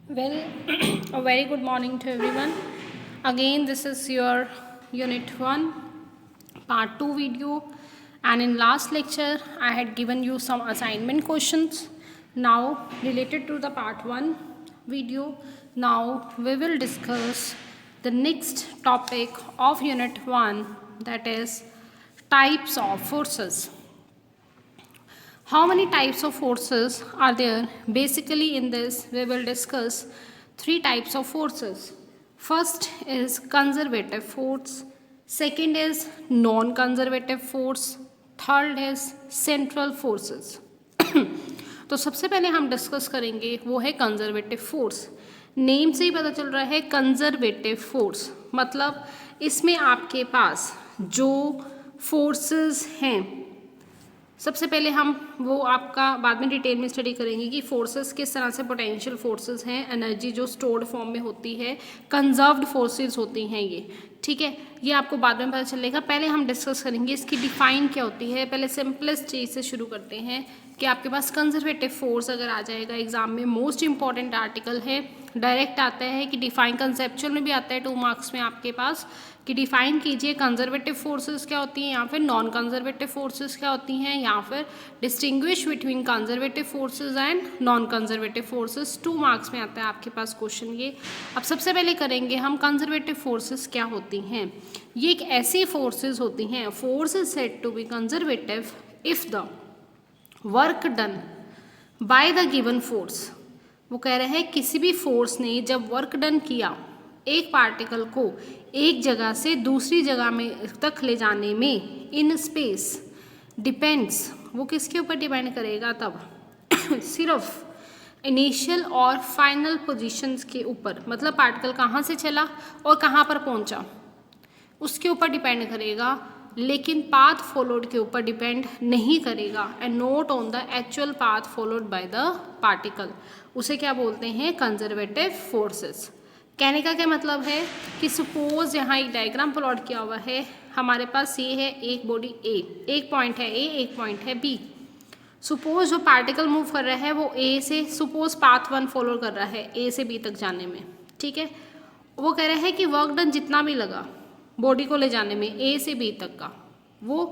Well, a very good morning to everyone. Again, this is your Unit 1, Part 2 video. And in last lecture, I had given you some assignment questions. Now, related to the Part 1 video, now we will discuss the next topic of Unit 1, that is types of forces. How many types of forces are there? Basically, in this, we will discuss three types of forces. First is conservative force, second is non-conservative force, third is central forces. तो सबसे पहले हम discuss करेंगे वो है conservative force. Name से ही पता चल रहा है कंजर्वेटिव फोर्स, मतलब इसमें आपके पास जो फोर्सेस हैं, सबसे पहले हम वो आपका बाद में डिटेल में स्टडी करेंगे कि फोर्सेस किस तरह से पोटेंशियल फोर्सेस हैं, एनर्जी जो स्टोर्ड फॉर्म में होती है, कंजर्व्ड फोर्सेस होती हैं ये, ठीक है. ये आपको बाद में पता चलेगा. पहले हम डिस्कस करेंगे इसकी डिफाइन क्या होती है. पहले सिंपलेस्ट चीज़ से शुरू करते हैं कि आपके पास कंजर्वेटिव फोर्स अगर आ जाएगा एग्जाम में, मोस्ट इंपॉर्टेंट आर्टिकल है, डायरेक्ट आता है कि डिफाइन, कंसेप्चुअल में भी आता है 2 मार्क्स में आपके पास, कि डिफाइन कीजिए कंजर्वेटिव फोर्सेस क्या होती हैं या फिर नॉन कंजर्वेटिव फोर्सेस क्या होती हैं, या फिर distinguish between conservative forces and non conservative forces. 2 marks में आता है आपके पास क्वेश्चन ये. अब सबसे पहले करेंगे हम कंजर्वेटिव फोर्सेस क्या होती हैं. ये एक ऐसी फोर्सेस होती हैं, force is said to be conservative if the work done by the given force. वो कह रहे हैं किसी भी फोर्स ने जब वर्क डन किया एक पार्टिकल को एक जगह से दूसरी जगह में तक ले जाने में इन स्पेस डिपेंड्स, वो किसके ऊपर डिपेंड करेगा तब सिर्फ इनिशियल और फाइनल पोजीशंस के ऊपर, मतलब पार्टिकल कहाँ से चला और कहाँ पर पहुँचा उसके ऊपर डिपेंड करेगा, लेकिन पाथ फॉलोड के ऊपर डिपेंड नहीं करेगा, and not on the actual path followed by the particle. उसे क्या बोलते हैं, कंजर्वेटिव फोर्सेस. कहने का क्या मतलब है कि सपोज यहाँ एक डायग्राम प्लॉट किया हुआ है, हमारे पास ये है एक बॉडी ए, एक पॉइंट है ए, एक पॉइंट है बी. सपोज जो पार्टिकल मूव कर रहा है वो ए से, सपोज पाथ 1 फॉलो कर रहा है ए से बी तक जाने में, ठीक है. वो कह रहे हैं कि वर्क डन जितना भी लगा बॉडी को ले जाने में ए से बी तक का, वो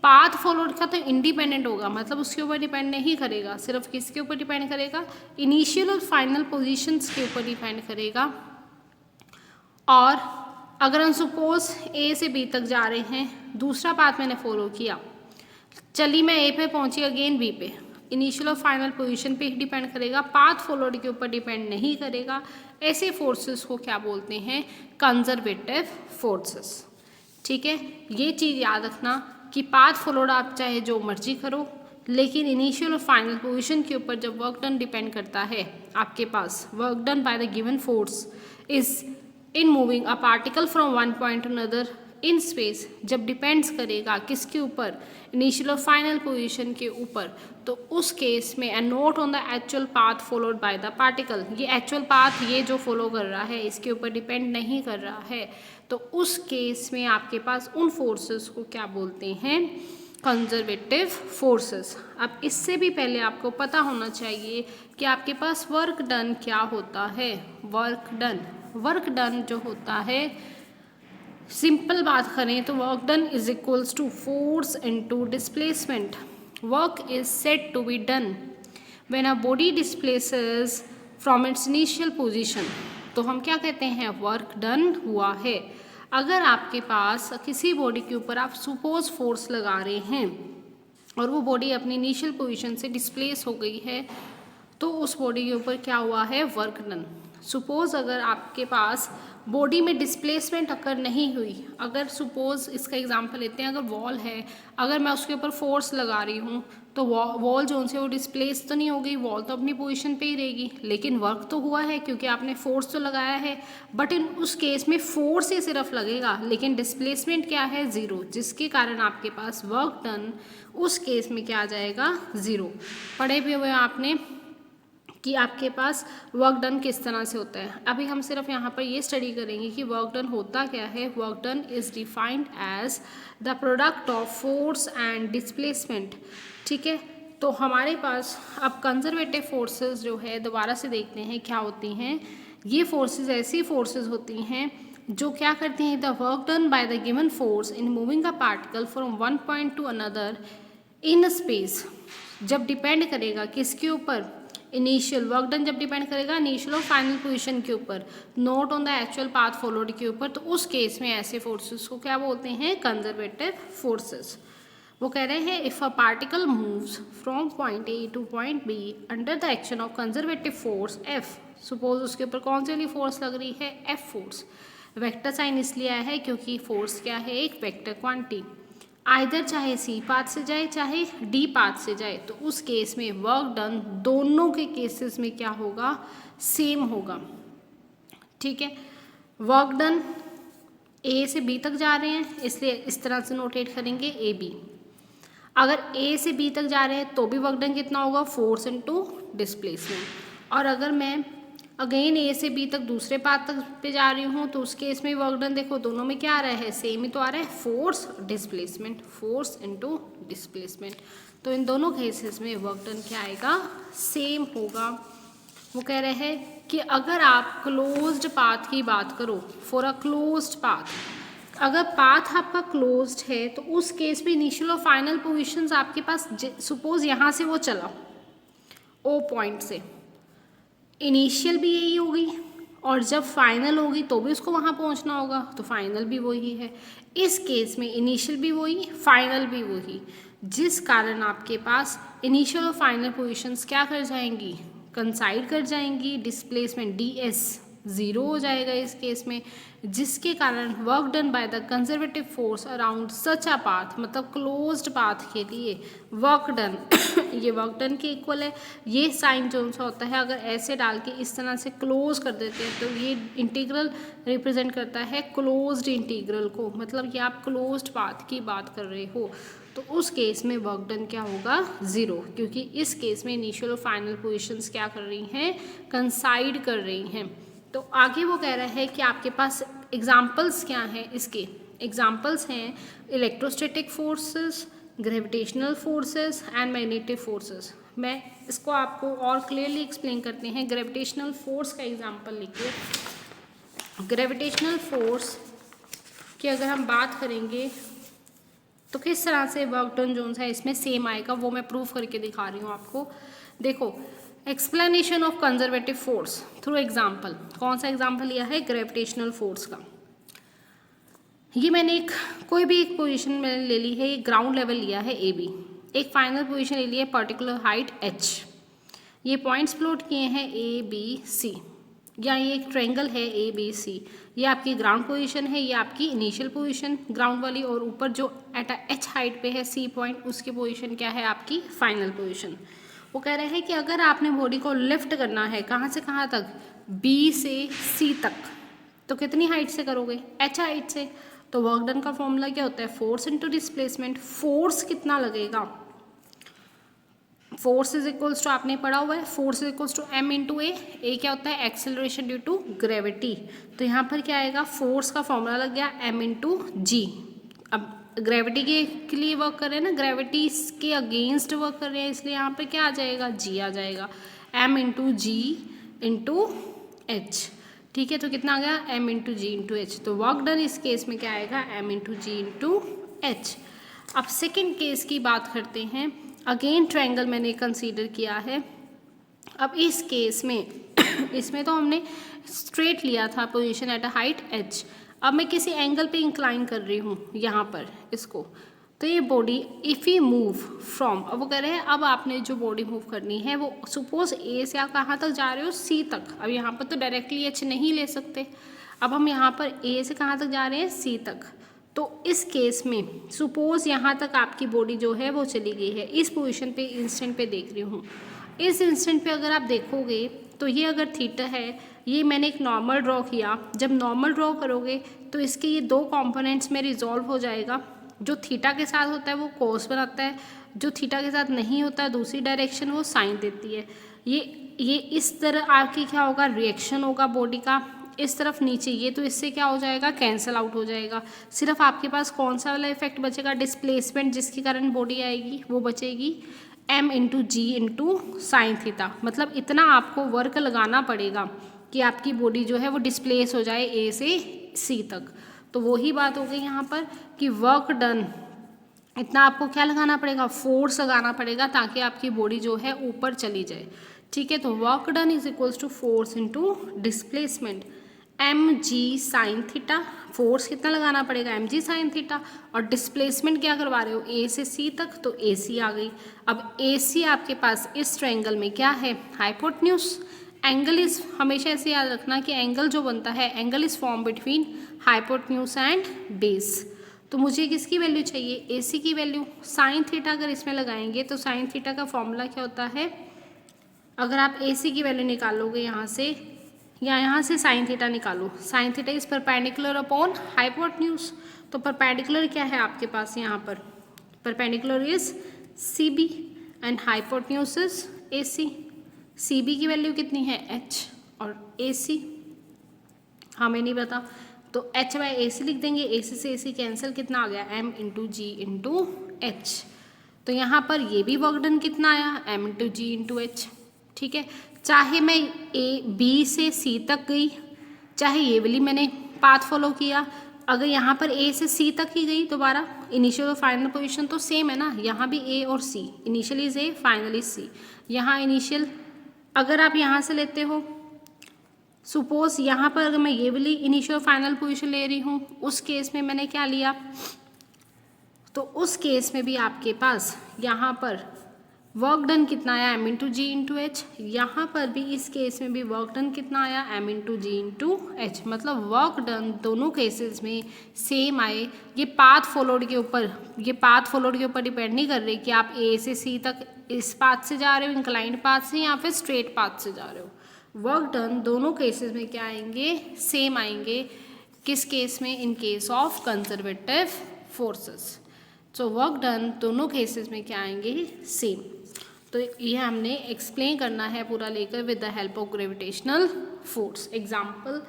पाथ फॉलोड का तो इंडिपेंडेंट होगा, मतलब उसके ऊपर डिपेंड नहीं करेगा, सिर्फ किसके ऊपर डिपेंड करेगा, इनिशियल और फाइनल पोजीशंस के ऊपर डिपेंड करेगा. और अगर हम सपोज ए से बी तक जा रहे हैं, दूसरा पाथ मैंने फॉलो किया, चली मैं ए पे पहुंची, अगेन बी पे, इनिशियल और फाइनल पोजीशन पे ही डिपेंड करेगा, पाथ फॉलोड के ऊपर डिपेंड नहीं करेगा. ऐसे फोर्सेस को क्या बोलते हैं, कंजर्वेटिव फोर्सेस. ठीक है, ये चीज़ याद रखना कि पाथ फॉलोड आप चाहे जो मर्जी करो, लेकिन इनिशियल और फाइनल पोजीशन के ऊपर जब वर्क डन डिपेंड करता है, आपके पास work done by the given force is in moving a particle from one point to another in space, जब डिपेंड्स करेगा किसके ऊपर, इनिशियल और फाइनल पोजीशन के ऊपर, तो उस केस में and not on the actual path followed by the particle, ये एक्चुअल पाथ ये जो फॉलो कर रहा है इसके ऊपर डिपेंड नहीं कर रहा है, तो उस केस में आपके पास उन फोर्सेस को क्या बोलते हैं, कंजर्वेटिव फोर्सेस. अब इससे भी पहले आपको पता होना चाहिए कि आपके पास वर्क डन क्या होता है. वर्क डन जो होता है, सिंपल बात करें तो work done is equals to force into displacement. Work is said to be done when a body displaces from its initial position. तो हम क्या कहते हैं, वर्क डन हुआ है. अगर आपके पास किसी बॉडी के ऊपर आप सपोज फोर्स लगा रहे हैं और वो बॉडी अपनी इनिशियल पोजीशन से डिस्प्लेस हो गई है, तो उस बॉडी के ऊपर क्या हुआ है, वर्क डन. सपोज अगर आपके पास बॉडी में डिस्प्लेसमेंट अकर नहीं हुई, अगर सपोज इसका एग्जांपल लेते हैं, अगर वॉल है, अगर मैं उसके ऊपर फोर्स लगा रही हूँ तो वॉल जो उनसे वो डिस्प्लेस तो नहीं हो गई, वॉल तो अपनी पोजीशन पे ही रहेगी, लेकिन वर्क तो हुआ है क्योंकि आपने फोर्स तो लगाया है. बट इन उस केस में फोर्स ही सिर्फ लगेगा, लेकिन डिस्प्लेसमेंट क्या है, 0, जिसके कारण आपके पास वर्क डन उस केस में क्या आ जाएगा, 0. पढ़े भी हुए आपने कि आपके पास वर्क डन किस तरह से होता है. अभी हम सिर्फ यहाँ पर ये स्टडी करेंगे कि वर्क डन होता क्या है. Work done is defined as the product of force and displacement. ठीक है, तो हमारे पास अब कंजर्वेटिव फोर्सेस जो है दोबारा से देखते हैं क्या होती हैं। ये फोर्सेस ऐसी फोर्सेस होती हैं जो क्या करती हैं, the work done by the given force in moving a particle from one point to another in space, जब डिपेंड करेगा किसके ऊपर, इनिशियल वर्क डन जब डिपेंड करेगा इनिशियल और फाइनल पोजीशन के ऊपर, not on the actual path followed के ऊपर, तो उस केस में ऐसे फोर्सेस को क्या बोलते हैं, कंजर्वेटिव फोर्सेस। वो कह रहे हैं if a particle moves from point A two point be under the action of conservative force F, suppose उसके ऊपर कौन सी वाली फोर्स लग रही है, एफ फोर्स। वेक्टर साइन इसलिए आया है क्योंकि फोर्स क्या है, एक वेक्टर क्वांटिटी, आइदर चाहे सी पाथ से जाए चाहे डी पाथ से जाए, तो उस केस में वर्क डन दोनों के केसेस में क्या होगा, सेम होगा। ठीक है, वर्क डन ए से बी तक जा रहे हैं इसलिए इस तरह से नोटेट करेंगे ए बी। अगर ए से बी तक जा रहे हैं तो भी वर्क डन कितना होगा, फोर्स इनटू डिस्प्लेसमेंट। और अगर मैं अगेन ए से बी तक दूसरे पाथ तक पे जा रही हूँ तो उस केस में वर्क डन देखो दोनों में क्या आ रहा है, सेम ही तो आ रहा है, force displacement, force into displacement. तो इन दोनों केसेस में वर्क डन क्या आएगा, सेम होगा। वो कह रहे हैं कि अगर आप क्लोज्ड पाथ की बात करो, फॉर अ क्लोज्ड पाथ, अगर पाथ आपका क्लोज्ड है तो उस केस में इनिशियल और फाइनल पोजीशंस आपके पास, सपोज यहाँ से वो चला ओ पॉइंट से, इनिशियल भी यही होगी और जब फाइनल होगी तो भी उसको वहाँ पहुँचना होगा, तो फाइनल भी वही है। इस केस में इनिशियल भी वही, फाइनल भी वही, जिस कारण आपके पास इनिशियल और फाइनल पोजीशंस क्या कर जाएंगी, कंसाइड कर जाएंगी, डिस्प्लेसमेंट डी एस ज़ीरो हो जाएगा इस केस में, जिसके कारण work done by the conservative force around such a path, मतलब क्लोज्ड पाथ के लिए वर्क डन ये वर्क डन के इक्वल है। ये साइन जो सा होता है अगर ऐसे डाल के इस तरह से क्लोज कर देते हैं तो ये इंटीग्रल रिप्रेजेंट करता है क्लोज्ड इंटीग्रल को, मतलब कि आप क्लोज्ड पाथ की बात कर रहे हो, तो उस केस में वर्क डन क्या होगा, ज़ीरो, क्योंकि इस केस में इनिशियल और फाइनल पोजीशंस क्या कर रही हैं, कंसाइड कर रही हैं। तो आगे वो कह रहा है कि आपके पास एग्जाम्पल्स क्या हैं, इसके एग्जाम्पल्स हैं electrostatic forces, gravitational forces and magnetic forces. मैं इसको आपको और क्लियरली एक्सप्लेन करते हैं। ग्रेविटेशनल फोर्स का एग्जाम्पल लिखिए। ग्रेविटेशनल फोर्स की अगर हम बात करेंगे तो किस तरह से वर्क डन जो है इसमें सेम आएगा, वो मैं प्रूफ करके दिखा रही हूँ आपको। देखो, explanation of conservative force through example. कौन सा एग्जाम्पल लिया है, ग्रेविटेशनल फोर्स का। ये मैंने कोई भी एक पोजीशन मैंने ले ली है, ये ग्राउंड लेवल लिया है ए बी, एक फाइनल पोजीशन ले ली है पर्टिकुलर हाइट एच, ये पॉइंट्स प्लॉट किए हैं ए बी सी, या ये एक ट्रायंगल है ए बी सी, ये आपकी ग्राउंड पोजीशन है, ये आपकी इनिशियल पोजीशन ग्राउंड वाली, और ऊपर जो एट एच हाइट पे है सी पॉइंट, उसकी पोजीशन क्या है, आपकी फाइनल पोजीशन। वो कह रहे हैं कि अगर आपने बॉडी को लिफ्ट करना है कहाँ से कहाँ तक, बी से सी तक, तो कितनी हाइट से करोगे, एच हाइट से। तो वर्क डन का फॉर्मूला क्या होता है, फोर्स इनटू डिस्प्लेसमेंट। फोर्स कितना लगेगा, फोर्स इज इक्वल्स टू, आपने पढ़ा हुआ है, force is equals to M into A क्या होता है, एक्सेलरेशन ड्यू टू ग्रेविटी। तो यहाँ पर क्या आएगा, फोर्स का फॉर्मूला लग गया एम इंटू जी। अब ग्रेविटी के लिए वर्क कर रहे हैं ना, ग्रेविटी के अगेंस्ट वर्क कर रहे हैं, इसलिए यहाँ पे क्या आ जाएगा, जी आ जाएगा, एम इंटू जी इंटू एच। ठीक है, तो कितना आ गया, एम इंटू जी इंटू एच। तो वर्क डन इस केस में क्या आएगा, एम इंटू जी इंटू एच। अब सेकेंड केस की बात करते हैं। अगेन ट्रायंगल मैंने कंसीडर किया है। अब इस केस में इसमें तो हमने स्ट्रेट लिया था position at a height H, अब मैं किसी एंगल पे इंक्लाइन कर रही हूँ यहाँ पर इसको, तो ये body if you move from, अब वो कह रहे हैं अब आपने जो बॉडी मूव करनी है वो सपोज ए से आप कहाँ तक जा रहे हो, सी तक। अब यहाँ पर तो डायरेक्टली एच नहीं ले सकते, अब हम यहाँ पर ए से कहाँ तक जा रहे हैं, सी तक। तो इस केस में सपोज यहाँ तक आपकी बॉडी जो है वो चली गई है, इस पोजीशन पे इंस्टेंट पे देख रही हूँ। इस इंस्टेंट पे अगर आप देखोगे तो ये अगर थीटा है, ये मैंने एक नॉर्मल ड्रॉ किया, जब नॉर्मल ड्रॉ करोगे तो इसके ये दो कंपोनेंट्स में रिजॉल्व हो जाएगा। जो थीटा के साथ होता है वो कोस बनाता है, जो थीटा के साथ नहीं होता है दूसरी डायरेक्शन वो साइन देती है। ये इस तरह आपकी क्या होगा, रिएक्शन होगा बॉडी का इस तरफ नीचे, ये तो इससे क्या हो जाएगा, कैंसिल आउट हो जाएगा। सिर्फ आपके पास कौन सा वाला इफेक्ट बचेगा, डिस्प्लेसमेंट जिसके कारण बॉडी आएगी वो बचेगी, m इंटू जी इंटू साइन थीटा, मतलब इतना आपको वर्क लगाना पड़ेगा कि आपकी बॉडी जो है वो डिस्प्लेस हो जाए ए से सी तक। तो वही बात हो गई यहाँ पर कि वर्क डन, इतना आपको क्या लगाना पड़ेगा, फोर्स लगाना पड़ेगा ताकि आपकी बॉडी जो है ऊपर चली जाए। ठीक है, तो work done is equals to force into displacement M G sine theta. Force कितना लगाना पड़ेगा, एम जी साइन थीटा, और डिस्प्लेसमेंट क्या करवा रहे हो, ए से सी तक, तो ए सी आ गई। अब ए सी आपके पास इस ट्रायंगल में क्या है, हाइपोटेन्यूज। एंगल इज, हमेशा ऐसे याद रखना कि एंगल जो बनता है, angle is form between hypotenuse and base. तो मुझे किसकी वैल्यू चाहिए, ए सी की वैल्यू। साइन थीटा अगर इसमें लगाएंगे तो साइन थीटा का फॉर्मूला क्या होता है, अगर आप ए सी की वैल्यू निकालोगे यहाँ से या यहाँ से साइन थीटा निकालो, sine theta is perpendicular upon hypotenuse. तो परपेंडिकुलर क्या है आपके पास यहाँ पर, perpendicular is C B and hypotenuse is A C. C B की वैल्यू कितनी है, एच, और ए सी हमें नहीं पता, तो एच बाई ए सी लिख देंगे। ए सी से ए सी कैंसिल, कितना आ गया, एम इंटू जी इंटू एच। तो यहाँ पर ये भी वर्क डन कितना आया, एम इंटू जी इंटू एच। ठीक है, चाहे मैं ए बी से सी तक गई, चाहे ये वाली मैंने पाथ फॉलो किया, अगर यहाँ पर ए से सी तक ही गई दोबारा, इनिशियल और फाइनल पोजीशन तो सेम है ना, यहाँ भी ए और C, initial is A, final is C. यहाँ इनिशियल अगर आप यहाँ से लेते हो, सपोज यहाँ पर अगर मैं ये वाली इनिशियल फाइनल पोजीशन ले रही हूँ, उस केस में मैंने क्या लिया, तो उस केस में भी आपके पास यहाँ पर वर्क डन कितना आया, एम इंटू जी इंटू एच। यहाँ पर भी इस केस में भी वर्क डन कितना आया, एम इंटू जी इंटू एच। मतलब वर्क डन दोनों केसेस में सेम आए। ये पाथ फॉलोड के ऊपर, ये पाथ फॉलोड के ऊपर डिपेंड नहीं कर रही कि आप ए से सी तक इस पाथ से जा रहे हो, इंक्लाइंड पाथ से, या फिर स्ट्रेट पाथ से जा रहे हो। वर्क डन दोनों केसेस में क्या आएंगे, सेम आएंगे। किस केस में, in case of conservative forces. So work done दोनों केसेस में क्या आएंगे, सेम। तो ये हमने एक्सप्लेन करना है पूरा लेकर with the help of gravitational force. Example,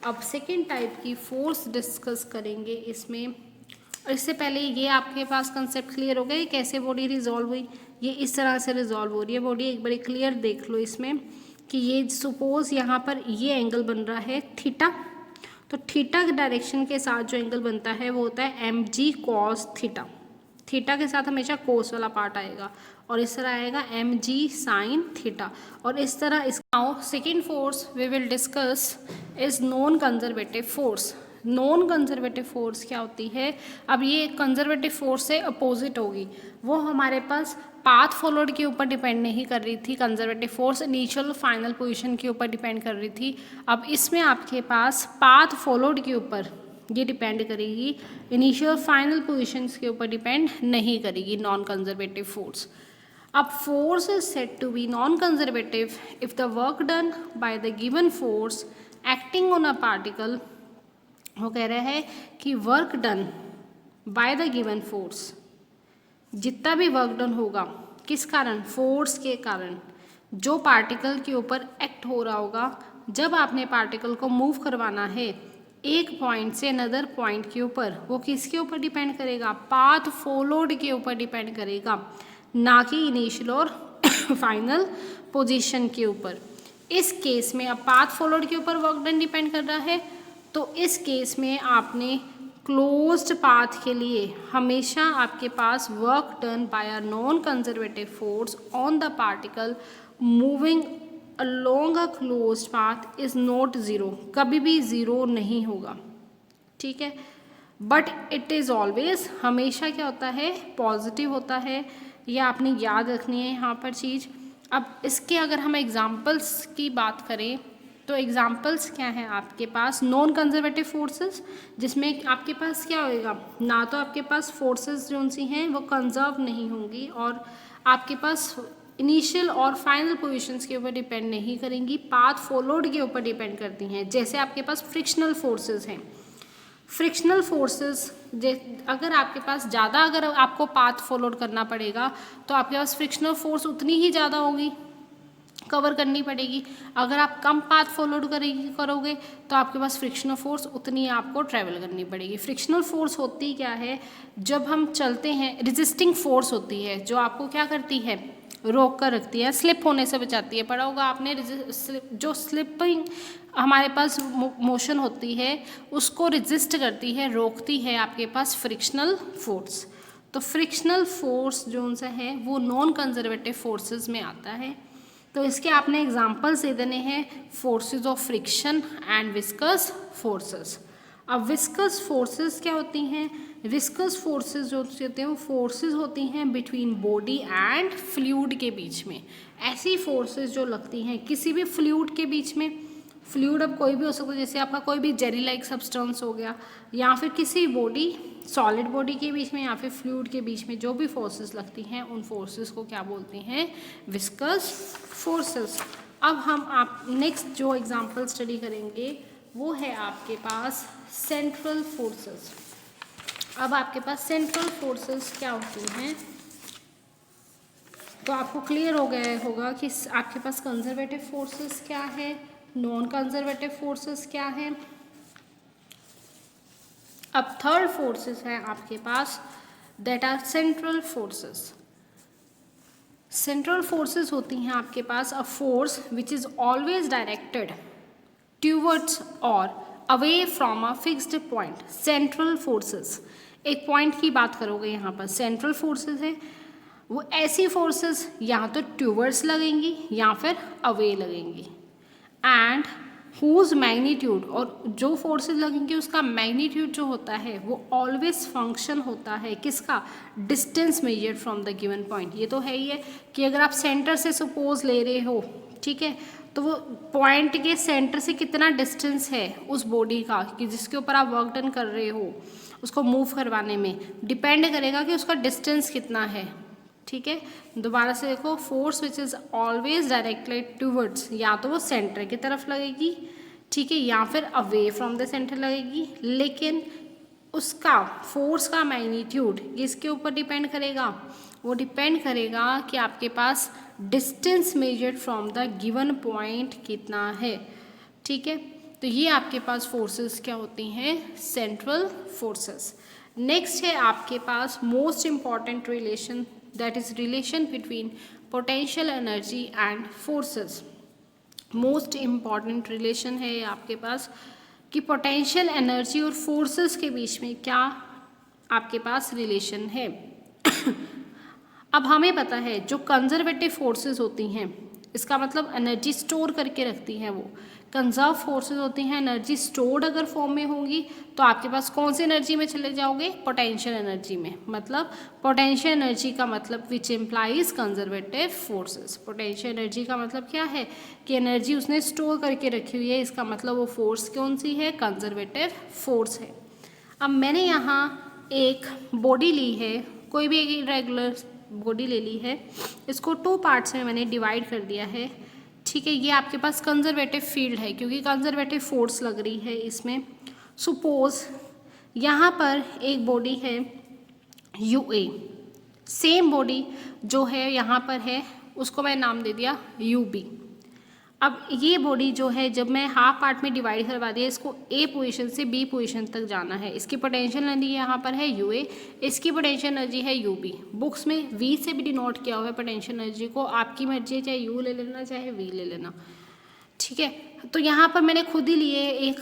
अब सेकेंड टाइप की फोर्स डिस्कस करेंगे इसमें। और इससे पहले ये आपके पास कंसेप्ट क्लियर हो गया कि कैसे बॉडी रिजॉल्व हुई। ये इस तरह से रिजॉल्व हो रही है बॉडी, एक बड़ी क्लियर देख लो इसमें कि ये सपोज यहाँ पर ये एंगल बन रहा है थीटा, तो थीटा के डायरेक्शन के साथ जो एंगल बनता है वो होता है M G cos theta. Theta के साथ हमेशा कोस वाला पार्ट आएगा, और इस तरह आएगा एम जी साइन थीटा। और इस तरह इसका second force we will discuss is non conservative force. Non conservative force क्या होती है, अब ये कंजर्वेटिव फोर्स से अपोजिट होगी। वो हमारे पास पाथ फॉलोड के ऊपर डिपेंड नहीं कर रही थी, conservative force initial final position के ऊपर डिपेंड कर रही थी। अब इसमें आपके पास पाथ फॉलोड के ऊपर ये डिपेंड करेगी, इनिशियल फाइनल पोजीशंस के ऊपर डिपेंड नहीं करेगी नॉन कंजर्वेटिव फोर्स। अब force is said to be non conservative if the work done by the given force acting on a particle, वो कह रहा है कि work done by the given force, जितना भी वर्क डन होगा किस कारण, फोर्स के कारण, जो पार्टिकल के ऊपर एक्ट हो रहा होगा, जब आपने पार्टिकल को मूव करवाना है एक पॉइंट से अनदर पॉइंट के ऊपर, वो किसके ऊपर डिपेंड करेगा, पाथ फॉलोड के ऊपर डिपेंड करेगा, ना कि इनिशियल और फाइनल पोजीशन के ऊपर। इस केस में अब पाथ फॉलोड के ऊपर वर्क डन डिपेंड कर रहा है, तो इस केस में आपने क्लोज्ड पाथ के लिए हमेशा आपके पास work done by a non conservative force on the particle moving along a closed path is not zero, कभी भी ज़ीरो नहीं होगा। ठीक है, बट इट इज़ ऑलवेज, हमेशा क्या होता है, पॉजिटिव होता है। ये आपने याद रखनी है यहाँ पर चीज़। अब इसके अगर हम एग्जाम्पल्स की बात करें तो एग्जाम्पल्स क्या हैं आपके पास, नॉन कंजर्वेटिव फोर्सेस, जिसमें आपके पास क्या होएगा, ना तो आपके पास फोर्सेस जो सी हैं वो कंजर्व नहीं होंगी, और आपके पास इनिशियल और फाइनल पोजीशंस के ऊपर डिपेंड नहीं करेंगी, पाथ फॉलोड के ऊपर डिपेंड करती हैं। जैसे आपके पास फ्रिक्शनल फोर्सेस हैं, फ्रिक्शनल फोर्सेस अगर आपके पास ज़्यादा, अगर आपको पाथ फॉलोड करना पड़ेगा तो आपके पास फ्रिक्शनल फोर्स उतनी ही ज़्यादा होगी, कवर करनी पड़ेगी। अगर आप कम पाथ फॉलोड करोगे तो आपके पास फ्रिक्शनल फोर्स उतनी आपको ट्रैवल करनी पड़ेगी। फ्रिक्शनल फोर्स होती क्या है, जब हम चलते हैं, रेजिस्टिंग फोर्स होती है जो आपको क्या करती है, रोक कर रखती है, स्लिप होने से बचाती है। पढ़ा होगा आपने, जो स्लिपिंग हमारे पास मोशन होती है उसको रेजिस्ट करती है, रोकती है आपके पास फ्रिक्शनल फोर्स। तो फ्रिक्शनल फोर्स जो सा है वो नॉन कंजर्वेटिव फोर्सेस में आता है। तो इसके आपने एग्जांपल्स दे देने हैं, forces of friction and viscous forces. अब विस्कस फोर्सेस क्या होती हैं? विस्कस फोर्सेस जो होते हैं वो फोर्सेस होती हैं बिटवीन बॉडी एंड फ्लूइड के बीच में। ऐसी फोर्सेस जो लगती हैं किसी भी फ्लूइड के बीच में, फ्लूइड अब कोई भी हो सकता है, जैसे आपका कोई भी जेली लाइक सब्सटेंस हो गया, या फिर किसी बॉडी सॉलिड बॉडी के बीच में या फिर फ्लूइड के बीच में जो भी फोर्सेस लगती हैं उन फोर्सेस को क्या बोलते हैं? Viscous forces. अब हम आप नेक्स्ट जो एग्जांपल स्टडी करेंगे वो है आपके पास सेंट्रल फोर्सेस। अब आपके पास सेंट्रल फोर्सेस क्या होती हैं, तो आपको क्लियर हो गया होगा कि आपके पास कंजर्वेटिव फोर्सेस क्या है, नॉन कंजर्वेटिव फोर्सेस क्या है। अब थर्ड फोर्सेस है आपके पास, that are central forces. Central forces होती हैं आपके पास a force which is always directed towards और away from a fixed point. Central forces, एक पॉइंट की बात करोगे यहाँ पर, सेंट्रल फोर्सेस है वो ऐसी फोर्सेस या तो टूवर्ड्स लगेंगी या फिर अवे लगेंगी, एंड हुज मैग्नीट्यूड, और जो फोर्सेस लगेंगे उसका मैग्नीट्यूड जो होता है वो ऑलवेज फंक्शन होता है किसका? Distance measured from the given point. ये तो है ही है कि अगर आप सेंटर से सपोज ले रहे हो, ठीक है, तो वो पॉइंट के सेंटर से कितना डिस्टेंस है उस बॉडी का कि जिसके ऊपर आप वर्क डन कर रहे हो, उसको मूव करवाने में डिपेंड करेगा कि उसका डिस्टेंस कितना है। ठीक है, दोबारा से देखो, force which is always directed towards, या तो वो सेंटर की तरफ लगेगी, ठीक है, या फिर अवे फ्रॉम द सेंटर लगेगी, लेकिन उसका फोर्स का मैग्नीट्यूड किसके ऊपर डिपेंड करेगा? वो डिपेंड करेगा कि आपके पास distance measured from the given point कितना है। ठीक है, तो ये आपके पास फोर्सेस क्या होती हैं? Central forces. नेक्स्ट है आपके पास most important relation, that is relation between potential energy and forces. Most important relation है आपके पास कि पोटेंशियल एनर्जी और फोर्सेस के बीच में क्या आपके पास रिलेशन है। अब हमें पता है जो कंजर्वेटिव फोर्सेस होती हैं, इसका मतलब एनर्जी स्टोर करके रखती हैं, वो कंजर्व फोर्सेस होती हैं, एनर्जी स्टोर्ड अगर फॉर्म में होंगी तो आपके पास कौन सी एनर्जी में चले जाओगे? पोटेंशियल एनर्जी में। मतलब पोटेंशियल एनर्जी का मतलब which implies conservative forces. Potential energy का मतलब क्या है कि एनर्जी उसने स्टोर करके रखी हुई है, इसका मतलब वो फोर्स कौन सी है? कंजर्वेटिव फोर्स है। अब मैंने यहाँ एक बॉडी ली है, कोई भी एक इरेगुलर बॉडी ले ली है, इसको 2 पार्ट्स में मैंने डिवाइड कर दिया है। ठीक है, ये आपके पास कंजर्वेटिव फील्ड है क्योंकि कंजर्वेटिव फोर्स लग रही है इसमें। सपोज यहाँ पर एक बॉडी है UA, सेम बॉडी जो है यहाँ पर है उसको मैं नाम दे दिया UB। अब ये बॉडी जो है जब मैं हाफ पार्ट में डिवाइड करवा दिया, इसको A पोजीशन से B पोजीशन तक जाना है। इसकी पोटेंशियल एनर्जी यहाँ पर है UA, इसकी पोटेंशियल एनर्जी है UB। बुक्स में V से भी डिनोट किया हुआ है पोटेंशियल एनर्जी को, आपकी मर्जी है चाहे U ले लेना चाहे V ले लेना। ठीक है, तो यहाँ पर मैंने खुद ही लिए एक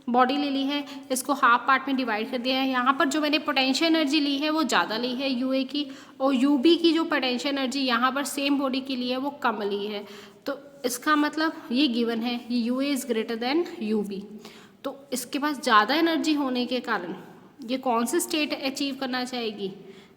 बॉडी ले ली है, इसको हाफ पार्ट में डिवाइड कर दिया है। यहाँ पर जो मैंने पोटेंशियल एनर्जी ली है वो ज़्यादा ली है UA की, और UB की जो पोटेंशियल एनर्जी यहाँ पर सेम बॉडी की ली है वो कम ली है। तो इसका मतलब ये गिवन है, ये UA is greater than UB। तो इसके पास ज़्यादा एनर्जी होने के कारण ये कौन सी स्टेट अचीव करना चाहेगी?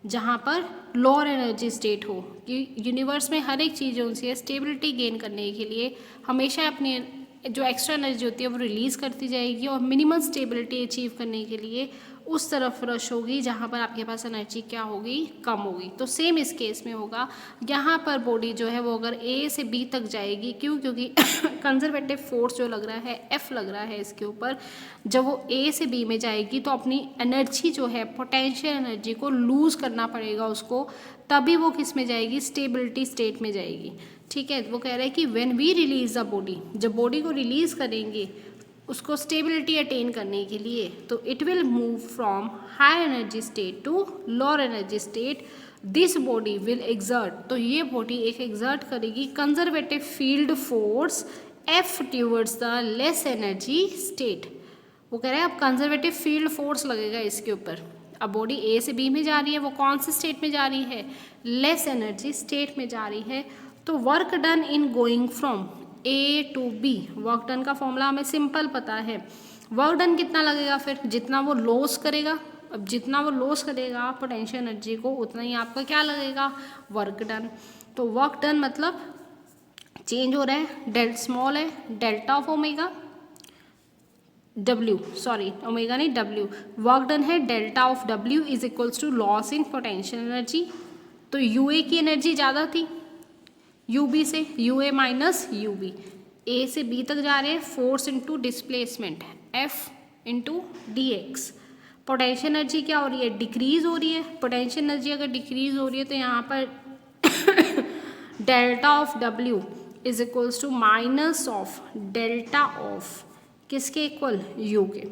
जहाँ पर लोअर एनर्जी स्टेट हो, कि यूनिवर्स में हर एक चीज़ जो है स्टेबिलिटी गेन करने के लिए हमेशा अपनी जो एक्स्ट्रा एनर्जी होती है वो रिलीज़ करती जाएगी, और मिनिमम स्टेबिलिटी अचीव करने के लिए उस तरफ रश होगी जहाँ पर आपके पास एनर्जी क्या होगी? कम होगी। तो सेम इस केस में होगा, यहाँ पर बॉडी जो है वो अगर A से B तक जाएगी, क्यों? क्योंकि कंजर्वेटिव फोर्स जो लग रहा है F लग रहा है इसके ऊपर, जब वो A से B में जाएगी तो अपनी एनर्जी जो है पोटेंशियल एनर्जी को लूज़ करना पड़ेगा उसको, तभी वो किस में जाएगी? स्टेबिलिटी स्टेट में जाएगी। ठीक है, वो कह रहा है कि when we release the body, जब बॉडी को रिलीज़ करेंगे उसको स्टेबिलिटी अटेन करने के लिए, तो it will move from high energy state to lower energy state, this body will exert, तो ये बॉडी एक एग्जर्ट करेगी conservative field force F towards the less energy state. वो कह रहा है अब कंजर्वेटिव फील्ड फोर्स लगेगा इसके ऊपर। अब बॉडी ए से बी में जा रही है, वो कौन से स्टेट में जा रही है, लेस एनर्जी स्टेट में जा रही है। तो work done in going from A to B, work done का फॉर्मूला हमें सिंपल पता है। वर्क डन कितना लगेगा, फिर जितना वो लॉस करेगा, अब जितना वो लॉस करेगा पोटेंशियल एनर्जी को उतना ही आपका क्या लगेगा, वर्क डन। तो वर्क डन मतलब चेंज हो रहा है, डेल स्मॉल है, delta of omega W, sorry omega नहीं W, वर्क डन है delta of W is equals to loss in potential energy. तो UA की एनर्जी ज़्यादा थी UB से, UA माइनस UB, A से B तक जा रहे हैं, force into displacement F into DX। Potential energy क्या हो रही है, डिक्रीज हो रही है। पोटेंशियल एनर्जी अगर डिक्रीज हो रही है तो यहाँ पर delta of W is equals to minus of delta of किसके इक्वल, U के।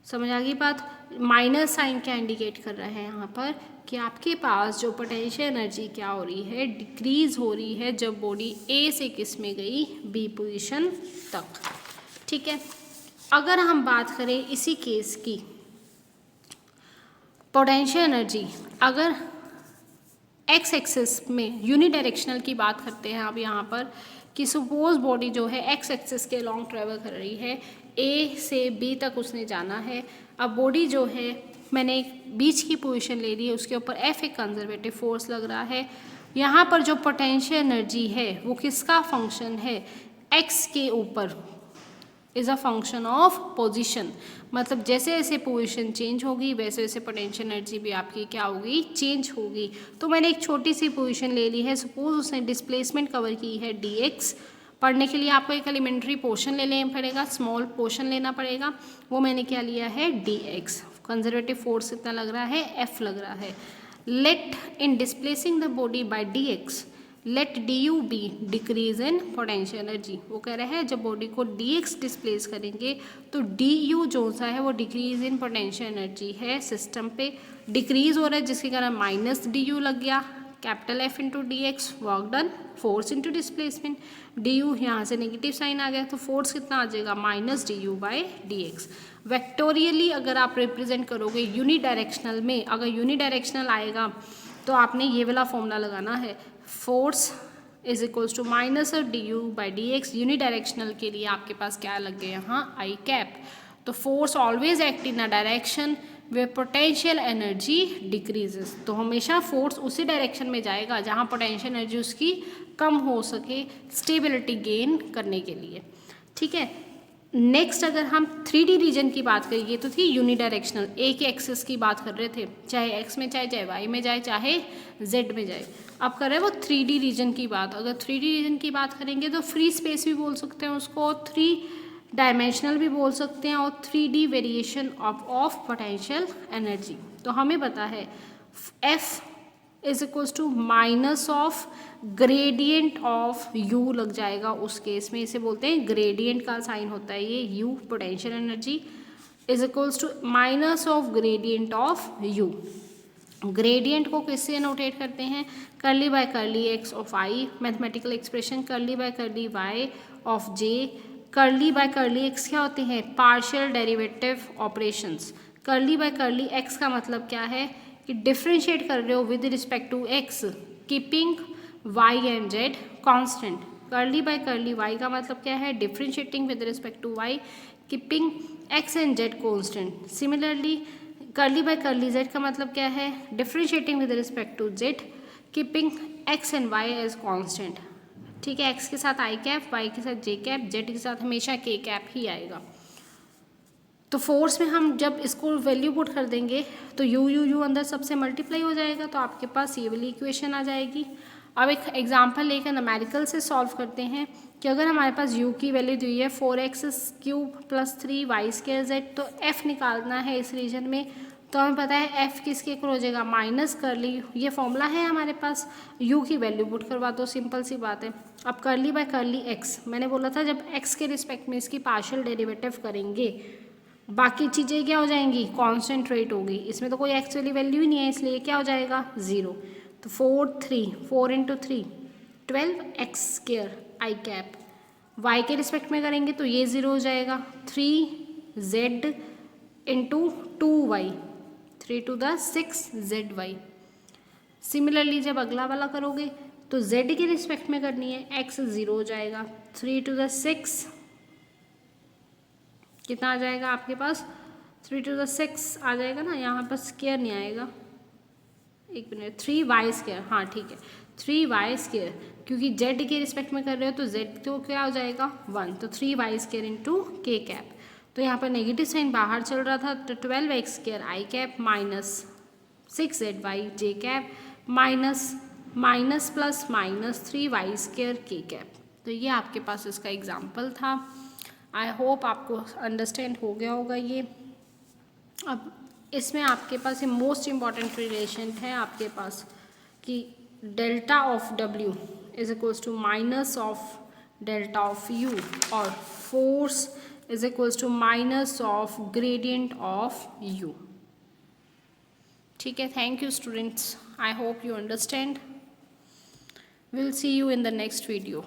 समझ आ गई बात। माइनस साइन क्या इंडिकेट कर रहा है यहाँ पर कि आपके पास जो पोटेंशियल एनर्जी क्या हो रही है, डिक्रीज हो रही है जब बॉडी A से किस में गई, B पोजीशन तक। ठीक है, अगर हम बात करें इसी केस की, पोटेंशियल एनर्जी अगर एक्स एक्सिस में यूनिडायरेक्शनल की बात करते हैं अब यहाँ पर कि सपोज बॉडी जो है एक्स एक्सिस के लॉन्ग ट्रेवल कर रही है, ए से बी तक उसने जाना है। अब बॉडी जो है मैंने एक बीच की पोजीशन ले ली है, उसके ऊपर एफ एक कंजर्वेटिव फोर्स लग रहा है। यहाँ पर जो पोटेंशियल एनर्जी है वो किसका फंक्शन है, एक्स के ऊपर, is a function of position. मतलब जैसे जैसे पोजीशन चेंज होगी वैसे वैसे पोटेंशियल एनर्जी भी आपकी क्या होगी, चेंज होगी। तो मैंने एक छोटी सी पोजीशन ले ली है, सपोज उसने डिस्प्लेसमेंट कवर की है dx। पढ़ने के लिए आपको एक एलिमेंट्री पोर्शन ले लेना पड़ेगा, स्मॉल पोर्शन लेना पड़ेगा। वो मैंने क्या लिया है, dx। कंजर्वेटिव फोर्स कितना लग रहा है, f लग रहा है। Let in displacing the body by dx let du be decrease in potential energy. वो कह रहे हैं जब बॉडी को dx डिस्प्लेस करेंगे तो du जो सा है वो डिक्रीज इन पोटेंशियल एनर्जी है सिस्टम पे, डिक्रीज हो रहा है जिसके कारण माइनस du लग गया, capital F into D x, work done, force into displacement, du यहाँ से नेगेटिव साइन आ गया तो फोर्स कितना आ जाएगा, minus du by D x. Vectorially अगर आप रिप्रेजेंट करोगे यूनिडायरेक्शनल में, अगर यूनिडायरेक्शनल आएगा तो आपने ये वाला फॉर्मूला लगाना है, force is equals to minus of D U by D X. Unidirectional के लिए आपके पास क्या लग गया यहाँ, आई कैप। तो force always act in a direction way potential energy decreases. तो हमेशा फोर्स उसी डायरेक्शन में जाएगा जहाँ पोटेंशियल एनर्जी उसकी कम हो सके स्टेबिलिटी गेन करने के लिए। ठीक है, नेक्स्ट अगर हम 3D रीजन की बात करें, ये तो थी यूनिडायरेक्शनल, ए के एक्सिस की बात कर रहे थे, चाहे एक्स में जाए, चाहे वाई में जाए, चाहे जेड में जाए। अब कर रहे हैं वो 3D रीजन की बात। अगर 3D रीजन की बात करेंगे तो फ्री स्पेस भी बोल सकते हैं उसको, 3 डायमेंशनल भी बोल सकते हैं, और 3D variation of potential energy. तो हमें पता है F is equals to minus of gradient of U लग जाएगा उस केस में, इसे बोलते हैं ग्रेडियंट का साइन होता है ये U, potential energy is equals to minus of gradient of U। Gradient को किससे नोटेट करते हैं, curly by curly X of I, mathematical expression curly by curly Y of J. Curly by curly X क्या होते हैं, partial derivative operations. Curly by curly X का मतलब क्या है कि डिफ्रेंशिएट कर रहे हो with respect to X, keeping Y and Z constant. Curly by curly Y का मतलब क्या है, differentiating with respect to Y, keeping X and Z constant. Similarly curly by curly Z का मतलब क्या है, differentiating with respect to Z, keeping X and Y as constant. ठीक है, एक्स के साथ आई कैप, वाई के साथ जे कैप, जेड के साथ हमेशा के कैप ही आएगा। तो फोर्स में हम जब इसको वैल्यू पुट कर देंगे तो यू यू यू अंदर सबसे मल्टीप्लाई हो जाएगा, तो आपके पास ये वाली इक्वेशन आ जाएगी। अब एक एग्जांपल लेकर न्यूमेरिकल से सॉल्व करते हैं कि अगर हमारे पास u की वैल्यू दी है 4x³ + 3y²z, तो f निकालना है इस रीजन में। तो हमें पता है f किसके इक्वल हो जाएगा, माइनस कर्ली, ये फॉर्मूला है हमारे पास, u की वैल्यू पुट करवा दो, सिंपल सी बात है। अब कर्ली बाय कर्ली x, मैंने बोला था जब x के रिस्पेक्ट में इसकी पार्शियल डेरिवेटिव करेंगे बाकी चीज़ें क्या हो जाएंगी, कांस्टेंट रेट होगी, इसमें तो कोई एक्चुअली वैल्यू ही नहीं है, इसलिए क्या हो जाएगा 0। तो 4 into 3 12x² I cap, y के रिस्पेक्ट में करेंगे तो ये 0 हो जाएगा, 3z into 2y, 3 to the 6zy। Similarly जब अगला वाला करोगे तो z के रिस्पेक्ट में करनी है, x 0 हो जाएगा, 3 to the 6 कितना आ जाएगा आपके पास, 3 to the 6 आ जाएगा ना, यहाँ पर स्क्वायर नहीं आएगा, एक मिनट, 3y², हाँ ठीक है 3y², क्योंकि z के रिस्पेक्ट में कर रहे हो तो z तो क्या हो जाएगा 1, तो 3y² इंटू k कैप। तो यहाँ पर नेगेटिव साइन बाहर चल रहा था, तो 12x² I cap minus 6zy j cap minus minus plus minus 3y² k cap. तो ये आपके पास इसका एग्जाम्पल था। आई होप आपको अंडरस्टैंड हो गया होगा ये। अब इसमें आपके पास ये मोस्ट इम्पॉर्टेंट रिलेशन है आपके पास कि delta of W is equals to minus of delta of U और force is equals to minus of gradient of U। ठीक है, thank you students, I hope you understand. Will see you in the next video.